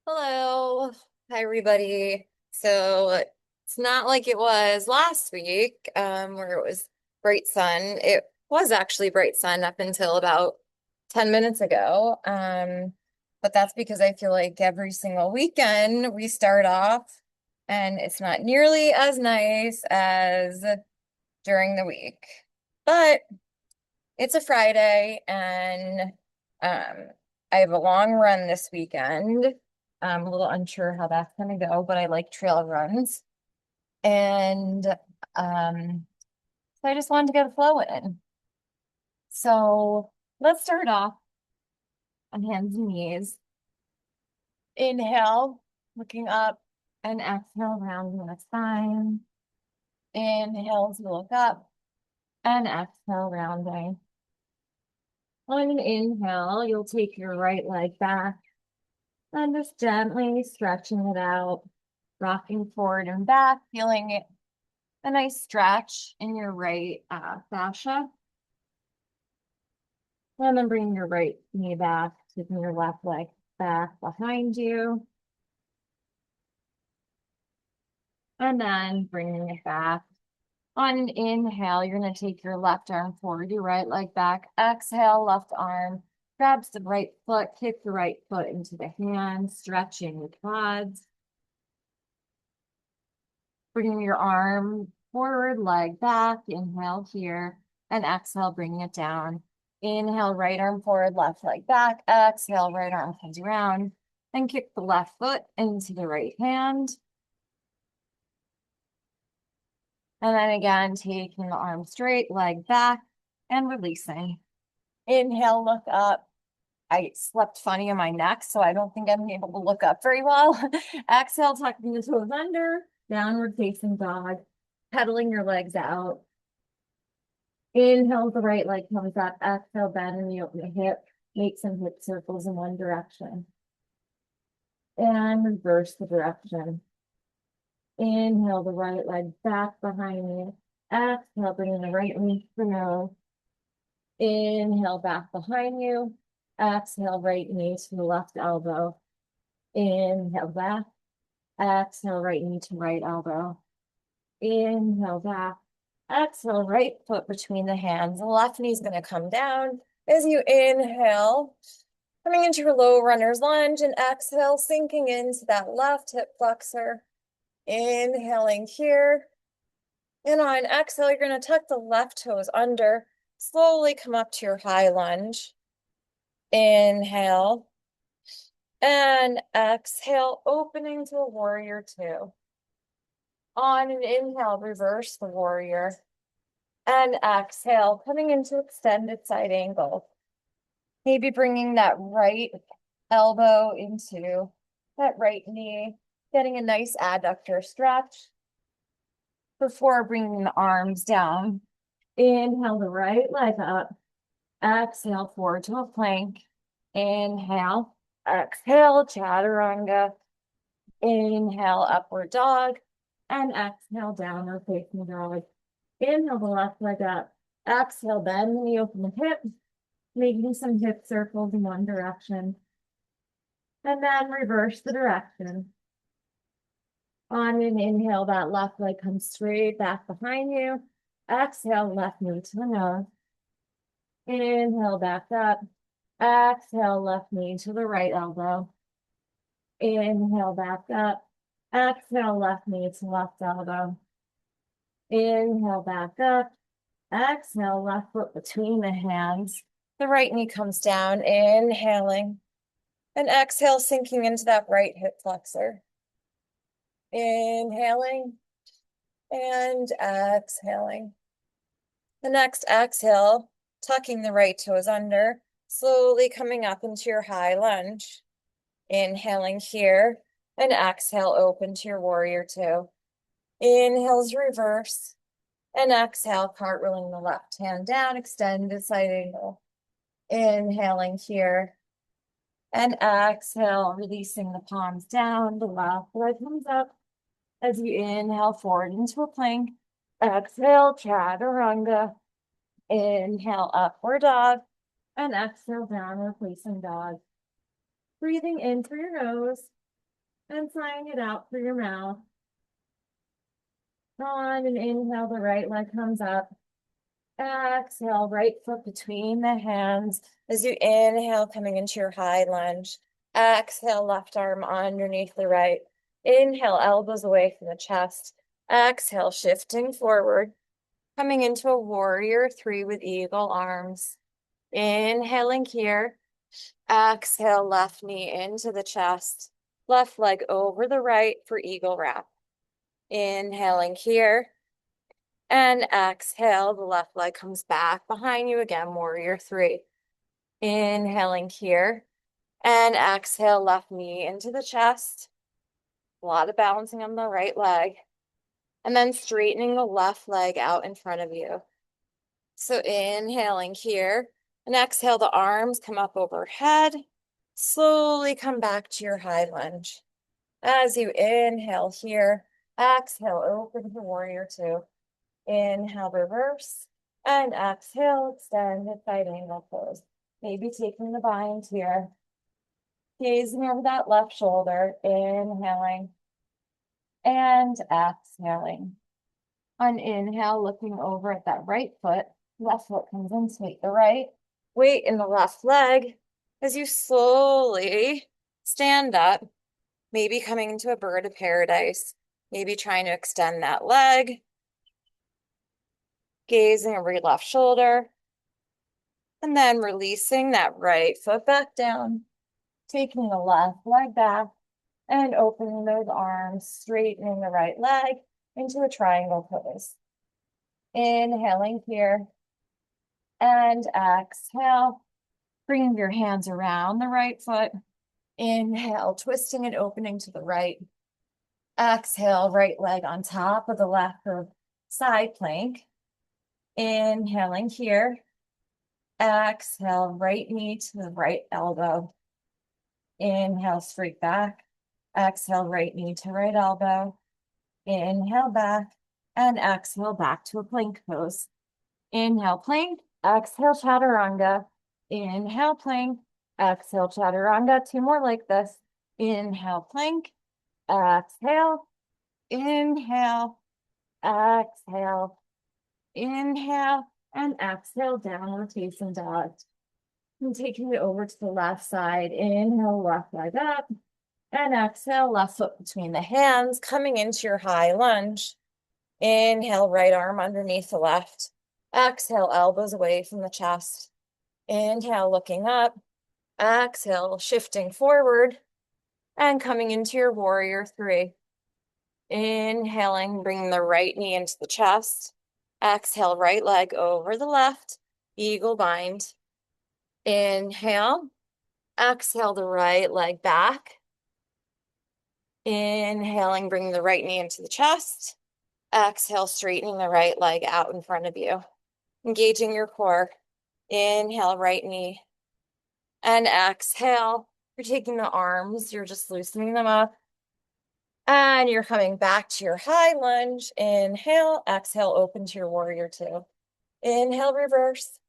Hello. Hi, everybody. So it's not like it was last week, where it was bright sun. It was actually bright sun up until about 10 minutes ago. But that's because I feel like every single weekend we start off and it's not nearly as nice as during the week. But it's a Friday and um I have a long run this weekend. I'm a little unsure how that's gonna go, but I like trail runs. And so I just wanted to get a flow in. So let's start off on hands and knees. Inhale, looking up, and exhale, rounding the spine. Inhale to look up and exhale, rounding. On an inhale, you'll take your right leg back and just gently stretching it out, rocking forward and back, feeling it, a nice stretch in your right fascia. And then bringing your right knee back, taking your left leg back behind you. And then bringing it back. On an inhale, you're going to take your left arm forward, your right leg back. Exhale, left arm grabs the right foot, kick the right foot into the hand, stretching the quads. Bringing your arm forward, leg back, inhale here, and exhale, bringing it down. Inhale, right arm forward, left leg back. Exhale, right arm comes around, and kick the left foot into the right hand. And then again, taking the arm straight, leg back, and releasing. Inhale, look up. I slept funny in my neck, so I don't think I'm able to look up very well. Exhale, tucking the toes under, downward facing dog, pedaling your legs out. Inhale, the right leg comes up. Exhale, bend and you open the hip. Make some hip circles in one direction. And reverse the direction. Inhale, the right leg back behind you. Exhale, bringing the right knee through. Inhale, back behind you. Exhale, right knee to the left elbow. Inhale, back. Exhale, right knee to right elbow. Inhale, back. Exhale, right foot between the hands. The left knee is going to come down as you inhale, coming into your low runner's lunge, and exhale, sinking into that left hip flexor. Inhaling here. And on exhale, you're going to tuck the left toes under, slowly come up to your high lunge. Inhale. And exhale, opening to a warrior two. On an inhale, reverse the warrior. And exhale, coming into extended side angle. Maybe bringing that right elbow into that right knee, getting a nice adductor stretch before bringing the arms down. Inhale the right leg up. Exhale forward to a plank. Inhale. Exhale, chaturanga. Inhale, upward dog. And exhale, downward facing dog. Inhale the left leg up. Exhale, bend the knee, open the hip, making some hip circles in one direction. And then reverse the direction. On an inhale, that left leg comes straight back behind you. Exhale, left knee to the nose. Inhale, back up. Exhale, left knee to the right elbow. Inhale, back up. Exhale, left knee to left elbow. Inhale, back up. Exhale, left foot between the hands. The right knee comes down, inhaling. And exhale, sinking into that right hip flexor. Inhaling and exhaling. The next exhale, tucking the right toes under, slowly coming up into your high lunge. Inhaling here and exhale, open to your warrior two. Inhales, reverse. And exhale, cartwheeling the left hand down, extended side angle. Inhaling here. And exhale, releasing the palms down, the left leg comes up. As you inhale forward into a plank. Exhale, chaturanga. Inhale, upward dog. And exhale, downward facing dog. Breathing in through your nose. and sighing it out through your mouth. On an inhale, the right leg comes up. Exhale, right foot between the hands. As you inhale, coming into your high lunge. Exhale, left arm underneath the right. Inhale, elbows away from the chest. Exhale, shifting forward. Coming into a warrior three with eagle arms. Inhaling here. Exhale, left knee into the chest. Left leg over the right for eagle wrap. Inhaling here. And exhale, the left leg comes back behind you again, warrior three. Inhaling here. And exhale, left knee into the chest. A lot of balancing on the right leg. And then straightening the left leg out in front of you. So inhaling here. And exhale, the arms come up overhead. Slowly come back to your high lunge. As you inhale here, exhale, open to warrior two. Inhale, reverse, and exhale, extend at side angle pose. Maybe taking the bind here. Gazing over that left shoulder, inhaling, and exhaling. On inhale, looking over at that right foot, left foot comes in, take the right, weight in the left leg. As you slowly stand up, maybe coming into a bird of paradise, maybe trying to extend that leg. Gazing over your left shoulder. And then releasing that right foot back down. Taking the left leg back and opening those arms, straightening the right leg into a triangle pose. Inhaling here. And exhale. Bringing your hands around the right foot. Inhale, twisting and opening to the right. Exhale, right leg on top of the left for side plank. Inhaling here. Exhale, right knee to the right elbow. Inhale, straight back. Exhale, right knee to right elbow. Inhale back and exhale back to a plank pose. Inhale, plank. Exhale, chaturanga. Inhale, plank. Exhale, chaturanga. Two more like this. Inhale, plank. Exhale. Inhale. Exhale. Inhale. And exhale, downward facing dog. And taking it over to the left side. Inhale, left leg up. And exhale, left foot between the hands, coming into your high lunge. Inhale, right arm underneath the left. Exhale, elbows away from the chest. Inhale, looking up. Exhale, shifting forward. And coming into your warrior three. Inhaling, bringing the right knee into the chest. Exhale, right leg over the left. Eagle bind. Inhale. Exhale, the right leg back. Inhaling, bring the right knee into the chest. Exhale, straightening the right leg out in front of you. Engaging your core. Inhale, right knee. And exhale, you're taking the arms, you're just loosening them up. And you're coming back to your high lunge. Inhale, exhale, open to your warrior two. Inhale, reverse.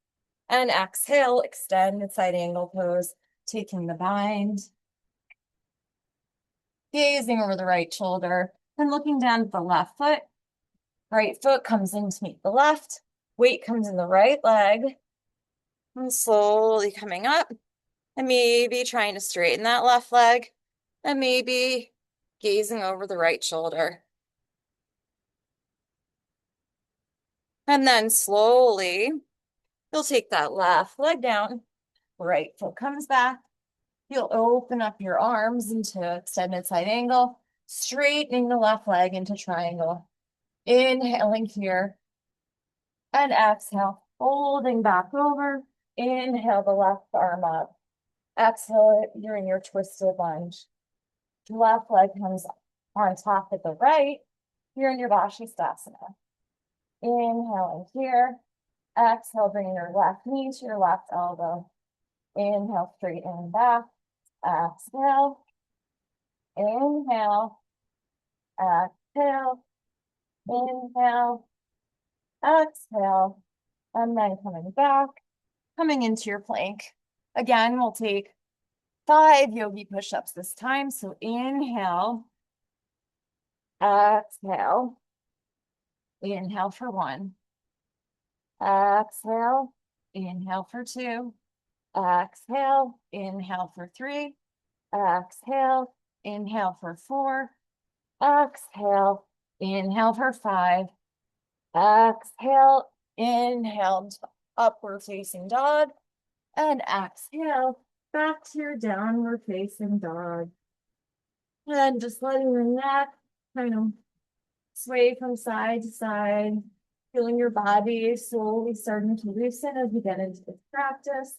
And exhale, extend at side angle pose, taking the bind. Gazing over the right shoulder and looking down at the left foot. Right foot comes in to meet the left. Weight comes in the right leg. And slowly coming up. And maybe trying to straighten that left leg. And maybe gazing over the right shoulder. And then slowly, you'll take that left leg down. Right foot comes back. You'll open up your arms into extended side angle, straightening the left leg into triangle. Inhaling here. And exhale, folding back over. Inhale the left arm up. Exhale, you're in your twisted lunge. Left leg comes on top of the right. You're in your Vashisthasana. Inhaling here. Exhale, bring your left knee to your left elbow. Inhale, straighten back. Exhale. Inhale. Exhale. Inhale. Exhale. And then coming back, coming into your plank. Again, we'll take 5 yogi push-ups this time. So inhale, exhale, inhale for 1, exhale, inhale for 2, exhale, inhale for 3, exhale, inhale for 4, exhale, inhale for 5, exhale, inhale, upward facing dog, and exhale, back to your downward facing dog. And just letting your neck kind of sway from side to side, feeling your body slowly starting to loosen as we get into this practice.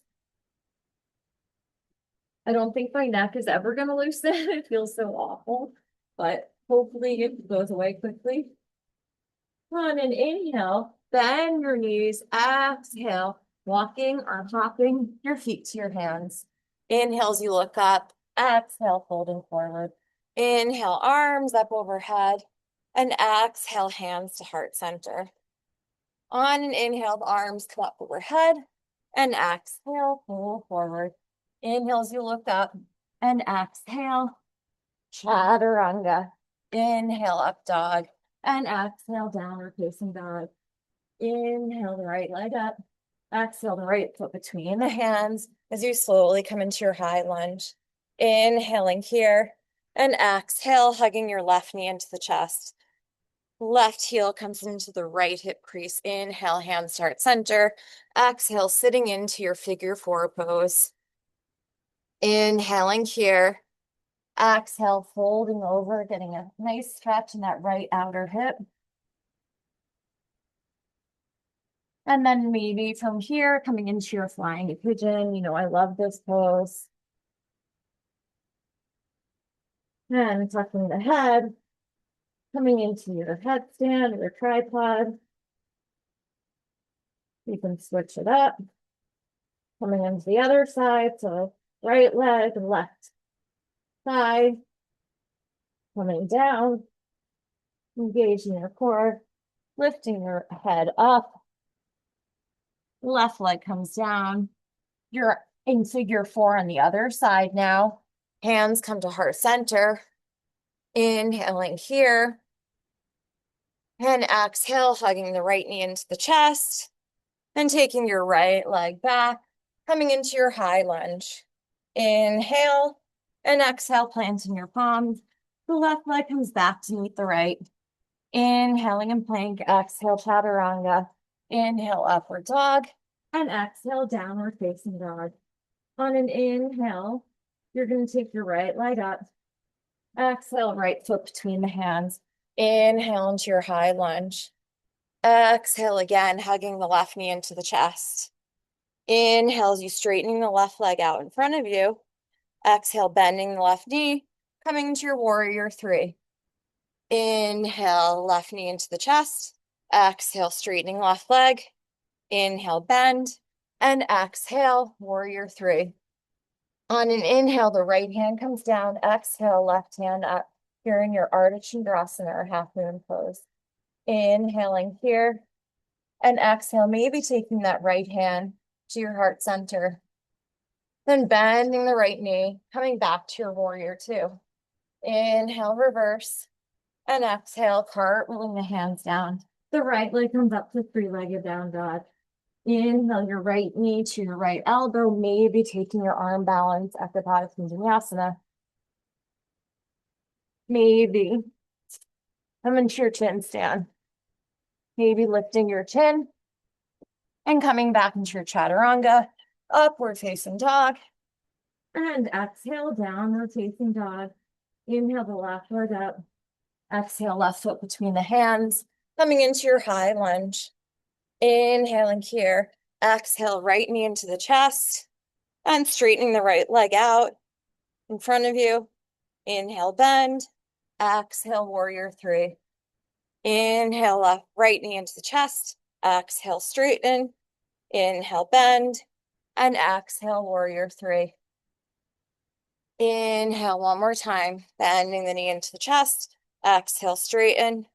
I don't think my neck is ever going to loosen. It feels so awful, but hopefully it goes away quickly. On an inhale, bend your knees, exhale, walking or hopping your feet to your hands. Inhales, you look up, exhale, folding forward. Inhale, arms up overhead, and exhale, hands to heart center. On an inhale, the arms come up overhead, and exhale, pull forward. Inhales, you look up, and exhale, chaturanga. Inhale, up dog, and exhale, downward facing dog. Inhale the right leg up, exhale the right foot between the hands as you slowly come into your high lunge. Inhaling here, and exhale, hugging your left knee into the chest. Left heel comes into the right hip crease. Inhale, hands to heart center. Exhale, sitting into your figure 4 pose. Inhaling here. Exhale, folding over, getting a nice stretch in that right outer hip. And then maybe from here, coming into your flying pigeon. You know, I love this pose. And tucking the head, coming into your headstand or tripod. You can switch it up. Coming into the other side, so right leg, left thigh. Coming down, engaging your core, lifting your head up. Left leg comes down. You're in figure 4 on the other side now. Hands come to heart center. Inhaling here. And exhale, hugging the right knee into the chest. And taking your right leg back, coming into your high lunge. Inhale, and exhale, planting your palms. The left leg comes back to meet the right. Inhaling and plank, exhale, chaturanga. Inhale, upward dog, and exhale, downward facing dog. On an inhale, you're going to take your right leg up. Exhale, right foot between the hands. Inhale into your high lunge. Exhale again, hugging the left knee into the chest. Inhale as you straightening the left leg out in front of you. Exhale, bending the left knee, coming into your warrior 3. Inhale, left knee into the chest. Exhale, straightening left leg. Inhale, bend. And exhale, warrior 3. On an inhale, the right hand comes down. Exhale, left hand up. Here in your Ardha Chandrasana or half moon pose. Inhaling here. And exhale, maybe taking that right hand to your heart center. Then bending the right knee, coming back to your warrior 2. Inhale, reverse. And exhale, cartwheeling the hands down. The right leg comes up to 3-legged down dog. Inhale your right knee to your right elbow, maybe taking your arm balance at the Baddha Konasana. Maybe come into your chin stand. Maybe lifting your chin and coming back into your chaturanga, upward facing dog. And exhale, downward facing dog. Inhale the left leg up. Exhale, left foot between the hands, coming into your high lunge. Inhaling here. Exhale, right knee into the chest and straightening the right leg out in front of you. Inhale, bend. Exhale, warrior 3. Inhale, left, right knee into the chest. Exhale, straighten. Inhale, bend. And exhale, warrior 3. Inhale, one more time. Bending the knee into the chest. Exhale, straighten.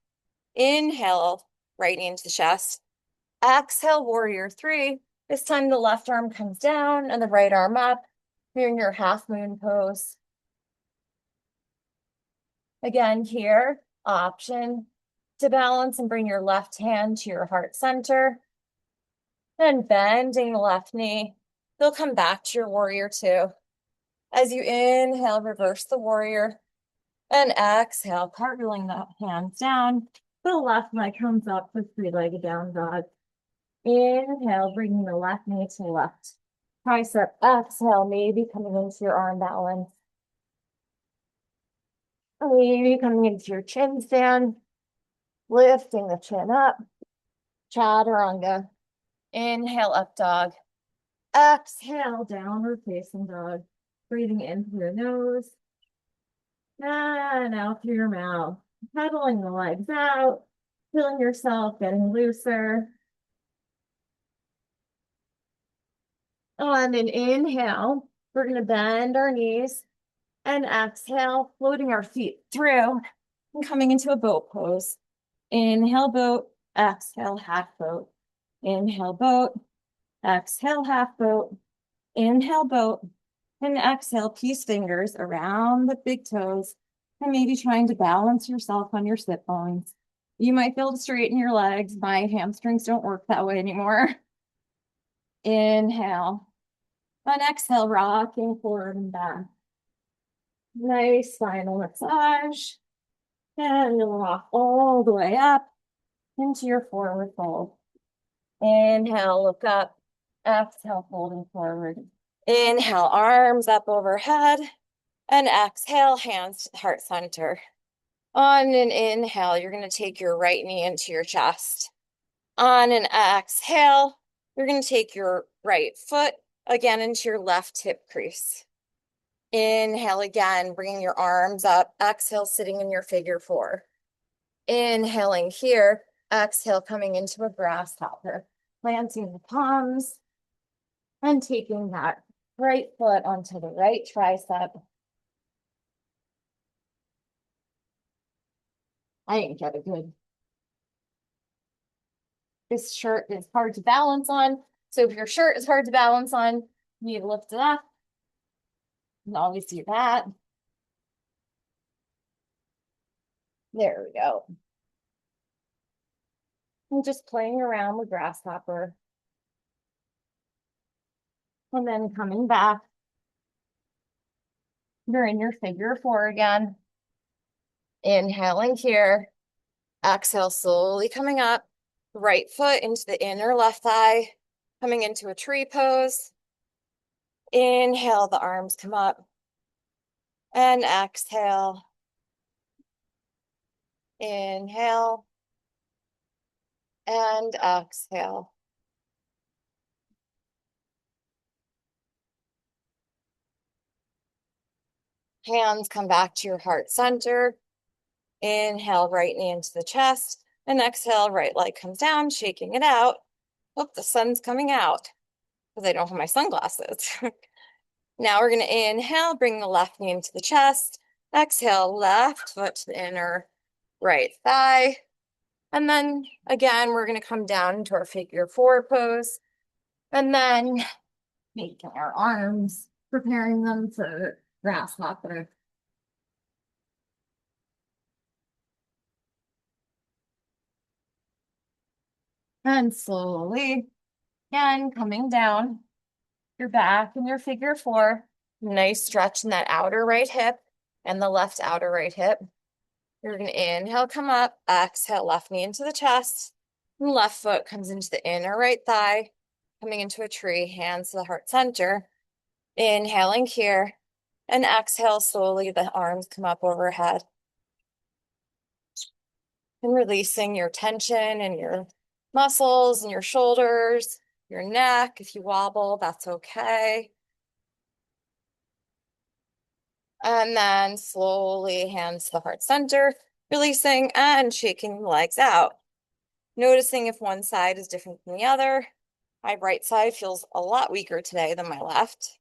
Inhale, right knee into the chest. Exhale, warrior 3. This time the left arm comes down and the right arm up. You're in your half moon pose. Again, here, option to balance and bring your left hand to your heart center. Then bending the left knee. You'll come back to your warrior two. As you inhale, reverse the warrior. And exhale, cartwheeling the hands down. The left leg comes up for three-legged down dog. Inhale, bringing the left knee to the left. Tricep, exhale, maybe coming into your arm balance. Maybe coming into your chin stand. Lifting the chin up. Chaturanga. Inhale, up dog. Exhale, downward facing dog. Breathing in through your nose. And out through your mouth. Pedaling the legs out. Feeling yourself getting looser. On an inhale, we're going to bend our knees. And exhale, floating our feet through and coming into a boat pose. Inhale, boat. Exhale, half boat. Inhale, boat. Exhale, half boat. Inhale, boat. And exhale, peace fingers around the big toes. And maybe trying to balance yourself on your sit bones. You might feel to straighten your legs. My hamstrings don't work that way anymore. Inhale. On exhale, rocking forward and back. Nice final massage. And you'll rock all the way up into your forward fold. Inhale, look up. Exhale, folding forward. Inhale, arms up overhead. And exhale, hands to the heart center. On an inhale, you're going to take your right knee into your chest. On an exhale, you're going to take your right foot again into your left hip crease. Inhale again, bringing your arms up. Exhale, sitting in your figure four. Inhaling here. Exhale, coming into a grasshopper. Planting the palms and taking that right foot onto the right tricep. I didn't get a good. This shirt is hard to balance on. So if your shirt is hard to balance on, you need to lift it up. You can always do that. There we go. And just playing around with grasshopper. And then coming back. You're in your figure four again. Inhaling here. Exhale, slowly coming up. Right foot into the inner left thigh. Coming into a tree pose. Inhale, the arms come up. And exhale. Inhale. And exhale. Hands come back to your heart center. Inhale, right knee into the chest. And exhale, right leg comes down, shaking it out. Oh, the sun's coming out because I don't have my sunglasses. Now we're going to inhale, bring the left knee into the chest. Exhale, left foot to the inner right thigh. And then again, we're going to come down into our figure four pose. And then making our arms, preparing them for grasshopper. And slowly, again, coming down, your back and your figure four. Nice stretch in that outer right hip and the left outer right hip. You're going to inhale, come up, exhale, left knee into the chest. And left foot comes into the inner right thigh, coming into a tree, hands to the heart center. Inhaling here. And exhale, slowly, the arms come up overhead. And releasing your tension in your muscles and your shoulders, your neck. If you wobble, that's okay. And then slowly hands to the heart center, releasing and shaking the legs out. Noticing if one side is different than the other. My right side feels a lot weaker today than my left.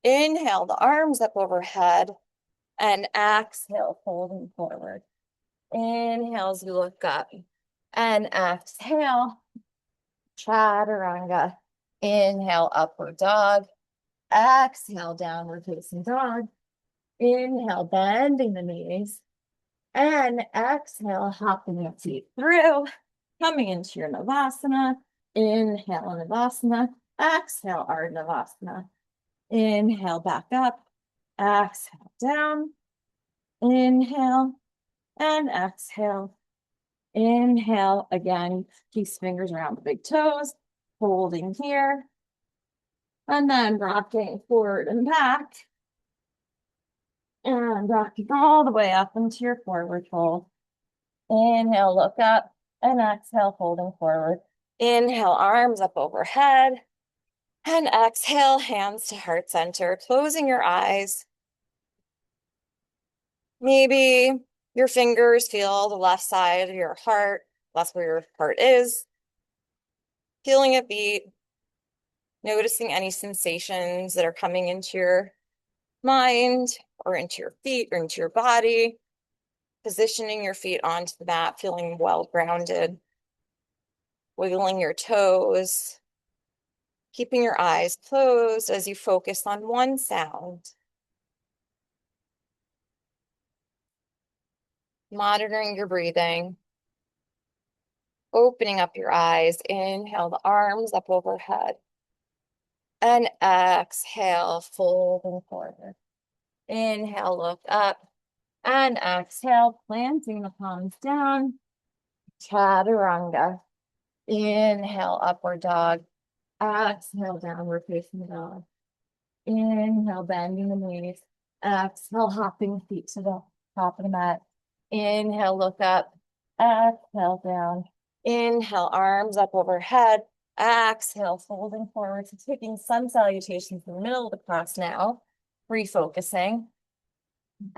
Inhale, the arms up overhead, and exhale, folding forward. Inhale as you look up, and exhale, chaturanga. Inhale, upward dog. Exhale, downward facing dog. Inhale, bending the knees. And exhale, hopping your feet through, coming into your Navasana. Inhale, Navasana. Exhale, Ardha Navasana. Inhale, back up. Exhale, down. Inhale and exhale. Inhale again. Keep fingers around the big toes. Holding here. And then rocking forward and back. And rocking all the way up into your forward fold. Inhale, look up. And exhale, folding forward. Inhale, arms up overhead. And exhale, hands to heart center, closing your eyes. Maybe your fingers feel the left side of your heart. That's where your heart is. Feeling it beat. Noticing any sensations that are coming into your mind or into your feet or into your body. Positioning your feet onto the mat, feeling well grounded. Wiggling your toes. Keeping your eyes closed as you focus on one sound. Monitoring your breathing. Opening up your eyes. Inhale the arms up overhead. And exhale, folding forward. Inhale, look up. And exhale, planting the palms down. Chaturanga. Inhale, upward dog. Exhale, downward facing dog. Inhale, bending the knees. Exhale, hopping feet to the top of the mat. Inhale, look up. Exhale, down. Inhale, arms up overhead. Exhale, folding forward. So taking sun salutations in the middle of the class now. Refocusing.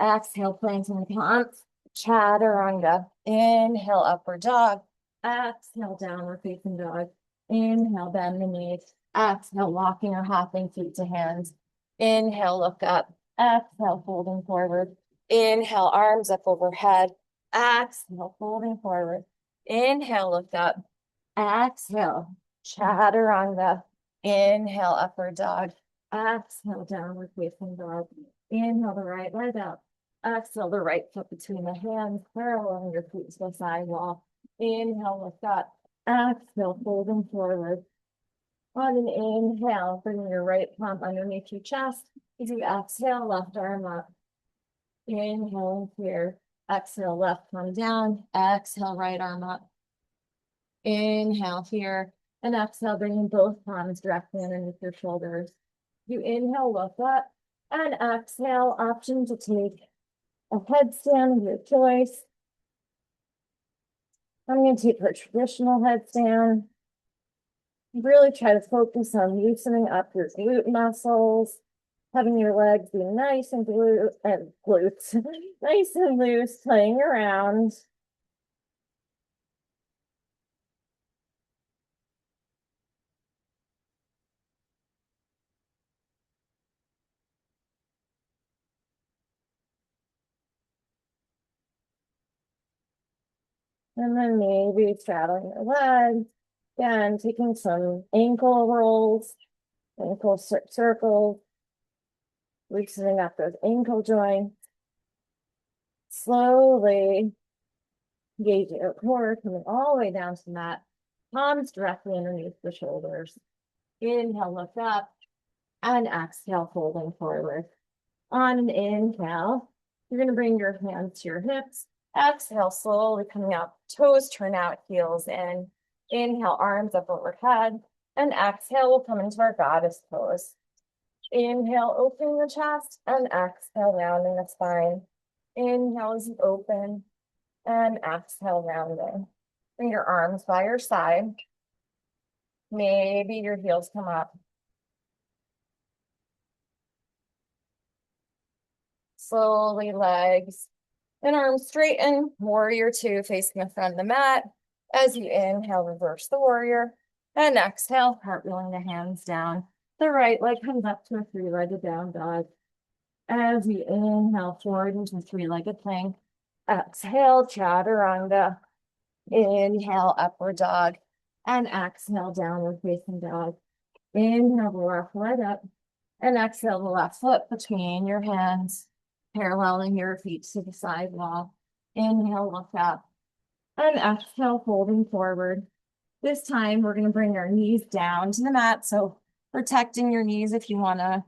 Exhale, planting the palms. Chaturanga. Inhale, upward dog. Exhale, downward facing dog. Inhale, bend the knees. Exhale, walking or hopping feet to hands. Inhale, look up. Exhale, folding forward. Inhale, arms up overhead. Exhale, folding forward. Inhale, look up. Exhale, chaturanga. Inhale, upward dog. Exhale, downward facing dog. Inhale the right leg up. Exhale the right foot between the hands, paralleling your feet to the side wall. Inhale, lift up. Exhale, folding forward. On an inhale, bring your right palm underneath your chest. As you exhale, left arm up. Inhale here. Exhale, left palm down. Exhale, right arm up. Inhale here. And exhale, bringing both palms directly underneath your shoulders. You inhale, look up. And exhale, option to take a headstand of your choice. I'm going to take her traditional headstand. Really try to focus on loosening up your glute muscles, having your legs be nice and glutes nice and loose, playing around. And then maybe straddling your legs. Again, taking some ankle rolls, ankle circles, loosening up those ankle joints. Slowly engage your core, coming all the way down to the mat. Palms directly underneath the shoulders. Inhale, lift up. And exhale, folding forward. On an inhale, you're going to bring your hands to your hips. Exhale, slowly coming up. Toes turn out, heels in. Inhale, arms up overhead. And exhale, we'll come into our goddess pose. Inhale, opening the chest. And exhale, rounding the spine. Inhale as you open. And exhale, rounding. Bring your arms by your side. Maybe your heels come up. Slowly, legs and arms straighten. Warrior two, facing the front of the mat. As you inhale, reverse the warrior. And exhale, cartwheeling the hands down. The right leg comes up to a three-legged down dog. As you inhale forward into a three-legged plank. Exhale, chaturanga. Inhale, upward dog. And exhale, downward facing dog. Inhale the left leg up. And exhale the left foot between your hands, paralleling your feet to the side wall. Inhale, look up. And exhale, folding forward. This time, we're going to bring our knees down to the mat. So protecting your knees if you want to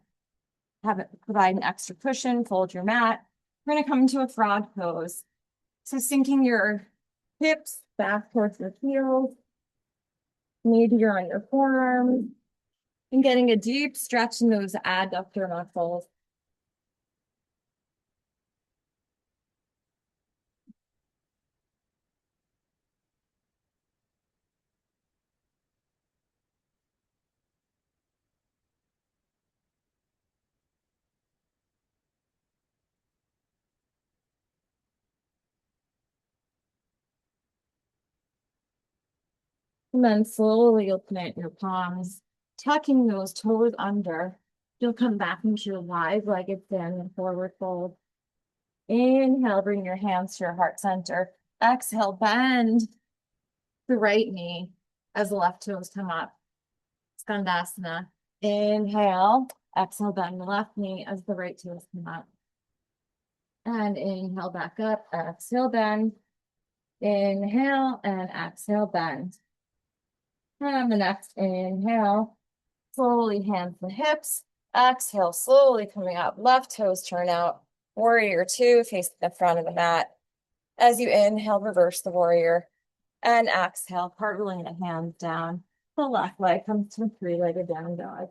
have it provide an extra cushion, fold your mat. We're going to come into a frog pose. So sinking your hips back towards your heels. Maybe you're on your forearms. And getting a deep stretch in those adductor muscles. And then slowly you'll plant your palms, tucking those toes under. You'll come back into your wide-legged standing forward fold. Inhale, bring your hands to your heart center. Exhale, bend the right knee as the left toes come up. Skandasana. Inhale, exhale, bend the left knee as the right toes come up. And inhale back up, exhale, bend. Inhale and exhale, bend. And the next inhale, slowly hands the hips. Exhale, slowly coming up. Left toes turn out. Warrior two, facing the front of the mat. As you inhale, reverse the warrior. And exhale, cartwheeling the hands down. The left leg comes to three-legged down dog.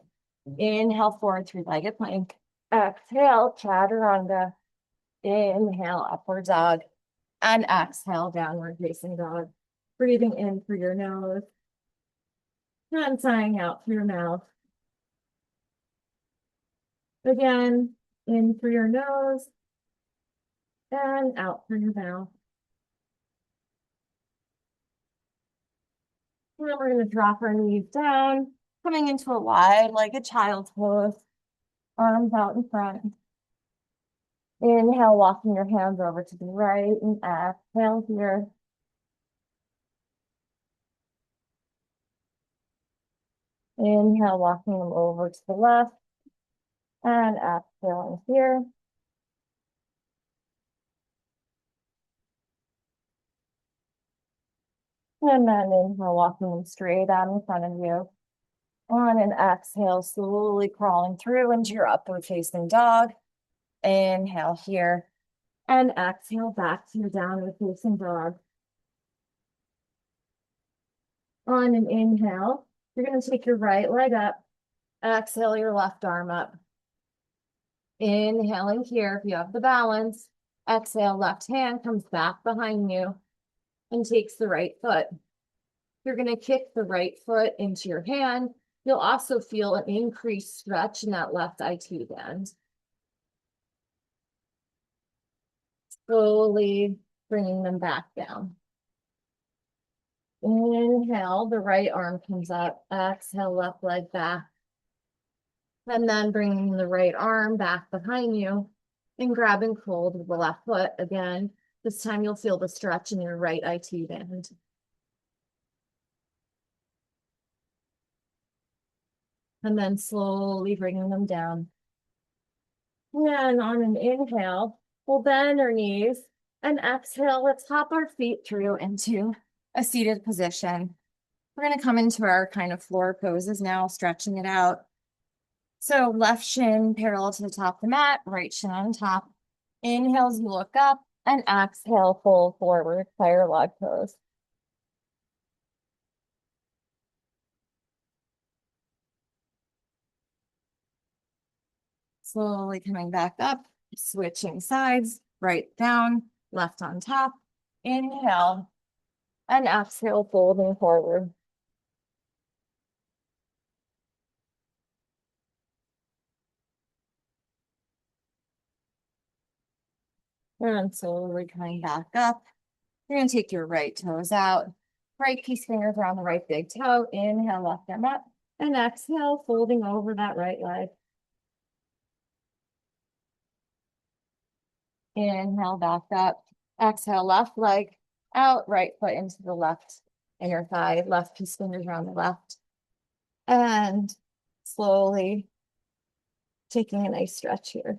Inhale, forward three-legged plank. Exhale, chaturanga. Inhale, upward dog. And exhale, downward facing dog. Breathing in through your nose. And sighing out through your mouth. Again, in through your nose. And out through your mouth. And then we're going to drop our knees down, coming into a wide-legged child's pose. Arms out in front. Inhale, walking your hands over to the right, and exhale here. Inhale, walking them over to the left, and exhaling here. And then inhale, walking them straight out in front of you. On an exhale, slowly crawling through into your upward facing dog. Inhale here, and exhale back to your downward facing dog. On an inhale, you're going to take your right leg up, exhale your left arm up. Inhaling here, if you have the balance, exhale, left hand comes back behind you and takes the right foot. You're going to kick the right foot into your hand. You'll also feel an increased stretch in that left IT band. Slowly bringing them back down. Inhale, the right arm comes up. Exhale, left leg back. And then bringing the right arm back behind you and grabbing hold of the left foot again. This time you'll feel the stretch in your right IT band. And then slowly bringing them down. And on an inhale, we'll bend our knees, and exhale, let's hop our feet through into a seated position. We're going to come into our kind of floor poses now, stretching it out. So left shin parallel to the top of the mat, right shin on top. Inhale as you look up, and exhale, fold forward, fire log pose. Slowly coming back up, switching sides, right down, left on top. Inhale, and exhale, folding forward. And slowly coming back up. You're going to take your right toes out. Right piece fingers around the right big toe. Inhale, left arm up. And exhale, folding over that right leg. Inhale, back up. Exhale, left leg out, right foot into the left inner thigh. Left piece fingers around the left. And slowly taking a nice stretch here.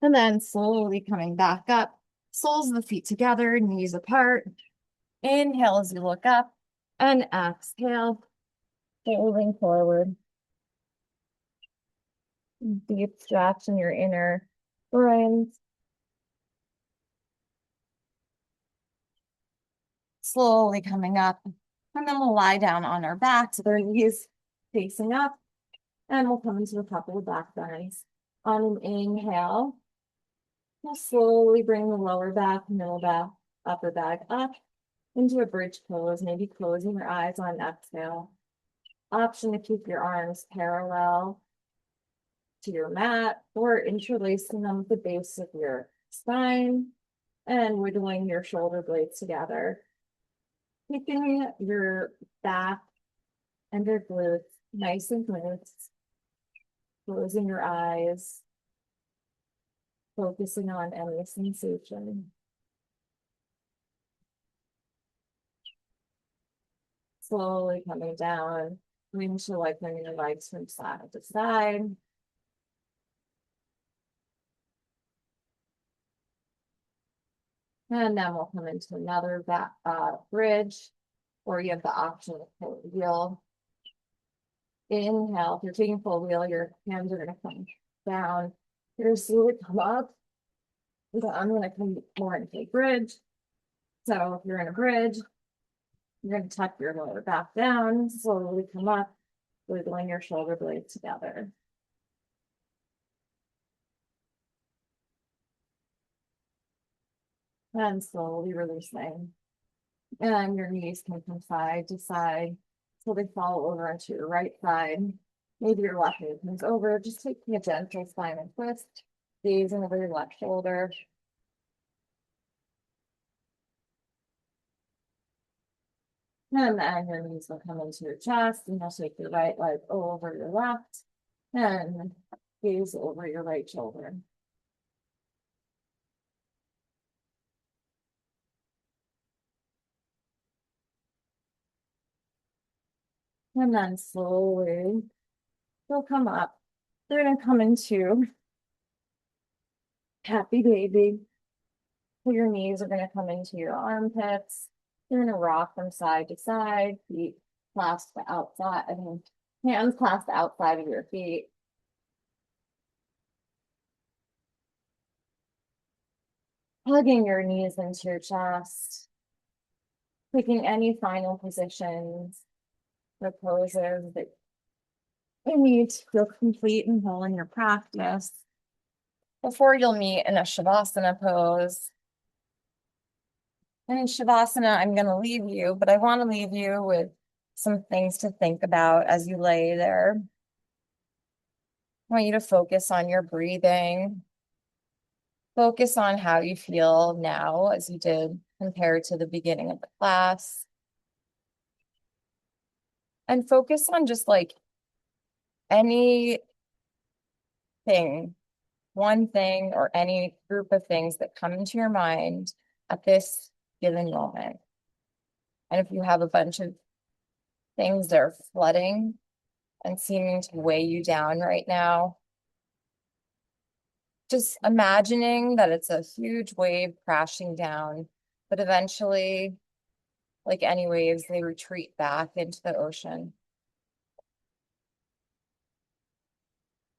And then slowly coming back up, soles of the feet together, knees apart. Inhale as you look up, and exhale, folding forward. Deep stretch in your inner groins. Slowly coming up, and then we'll lie down on our backs with our knees facing up, and we'll come into a couple of back bends. On an inhale, we'll slowly bring the lower back, middle back, upper back up into a bridge pose, maybe closing your eyes on exhale. Option to keep your arms parallel to your mat or interlacing them with the base of your spine and wiggling your shoulder blades together. Keeping your back and your glutes nice and loose. Closing your eyes. Focusing on any sensation. Slowly coming down, bring to lengthening your legs from side to side. And then we'll come into another back bridge, or you have the option of full wheel. Inhale, if you're taking full wheel, your hands are gonna come down. You're gonna slowly come up. So I'm gonna come more into a bridge. So if you're in a bridge, you're gonna tuck your lower back down, slowly come up, wiggling your shoulder blades together. And slowly releasing. And your knees can come side to side so they fall over onto your right side. Maybe your left knee comes over, just taking a gentle spinal twist, gazing over your left shoulder. And then your knees will come into your chest, and you'll take your right leg over your left and gaze over your right shoulder. And then slowly they'll come up. They're going to come into happy baby. So your knees are going to come into your armpits. You're going to rock from side to side, feet clasped outside, hands clasped outside of your feet. Hugging your knees into your chest. Picking any final positions or poses that you need to feel complete and whole in your practice before you'll meet in a Shavasana pose. And in Shavasana, I'm going to leave you, but I want to leave you with some things to think about as you lay there. I want you to focus on your breathing. Focus on how you feel now as you did compared to the beginning of the class. And focus on just like anything, one thing or any group of things that come into your mind at this given moment. And if you have a bunch of things that are flooding and seeming to weigh you down right now, just imagining that it's a huge wave crashing down, but eventually, like any waves, they retreat back into the ocean.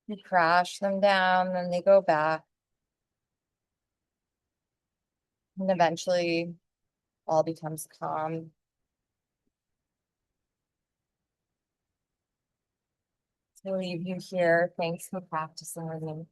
You crash them down, then they go back. And eventually all becomes calm. To leave you here, thanks for practicing with me.